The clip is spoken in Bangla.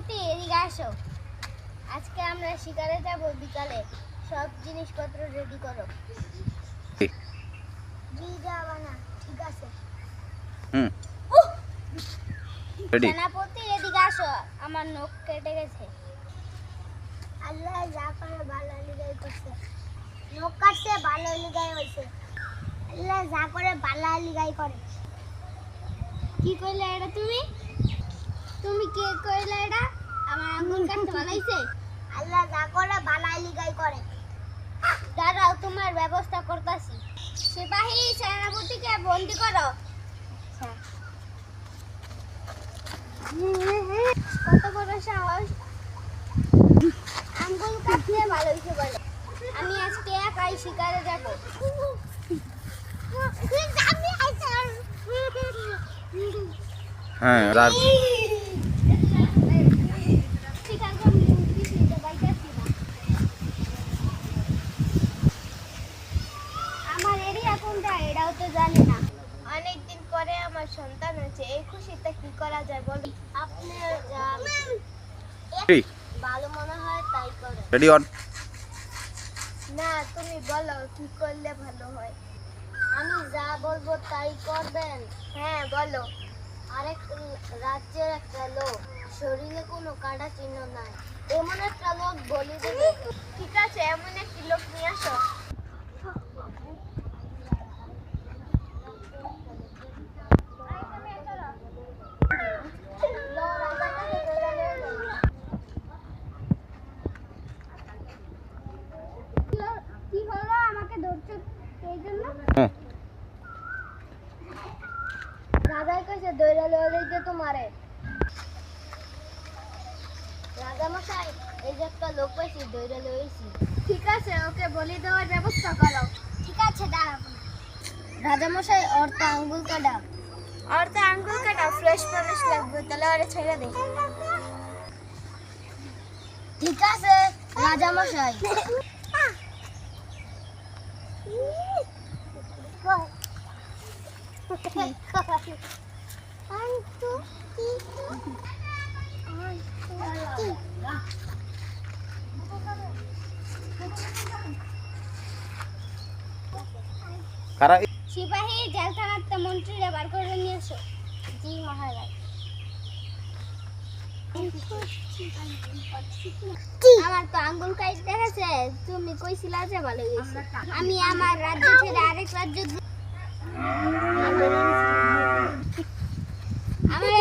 সেনাপতি এদিকে আসো। আজকে আমরা শিকারে যাব বিকালে, সব জিনিসপত্র রেডি করো। জি যাবা না, ঠিক আছে। রেডি। সেনাপতি এদিকে আসো, আমার নখ কেটে গেছে। আল্লাহ যা করে ভালো লিগাই করছে, নখ কাটছে ভালো লিগাই হইছে। আল্লাহ যা করে ভালো লিগাই করে। কি কইলে এটা তুমি? তুমি কে কইলে এটা? আমার আঙ্গুল কাটতে বানাইছে। আল্লাহ যা করে ভালো লিগাই করে। দাঁড়াও, তোমার ব্যবস্থা করতেছি। সিপাহী সেনাপতিকে বন্দি করো। কত বড় সাহস, আঙ্গুল কাটতে ভালো হইছে বলে। আমি আজকে একাই শিকারে যাব। হ্যাঁ, আর আমার এরিয়া কোনটা এটাও তো জানি না। অনেকদিন পরে আমার সন্তান হয়েছে, এই খুশিতে কি করা যায় বলুন? আপনার যা রেডি। ভালো মনে হয় তাই করো। Ready on. না, তুমি বলো কি করলে ভালো হয়। আমি যা বলবো তাই করবেন। হ্যাঁ বলো। আরেক রাজ্যের একটা লোক, শরীরে কোনো কাটা চিহ্ন নাই, এমন একটা লোক বলি দেবে। ঠিক আছে, এমন একটি লোক নিয়ে আসো। কি হলো, আমাকে ধরছো এই জন্য? হ্যাঁ, রাজার কাছে দৌড়া লইতে তোমারে। রাজা মশাই, এই যে একটা লোক পাইছি, দৌড়া লইছি। ঠিক আছে, ওকে বলি দেওয়ার ব্যবস্থা করো। ঠিক আছে, দাঁড়াও। রাজা মশাই, ওর তো আঙ্গুল কাটা। ওর তো আঙ্গুল কাটা, ফ্রেশ মানুষ লাগবে, তাহলে ওরে ছেড়ে দে। ঠিক আছে রাজা মশাই। কারা? সিপাহী, জেলখানাতে মন্ত্রীরা বার করে নিয়ে এসো। জি মহারাজ। আমার তো আঙ্গুল কাটতে গেছে, তুমি কইছিলা যে ভালো গেছে। আমি আমার রাজ্য ছেড়ে আরেক রাজ্য আমার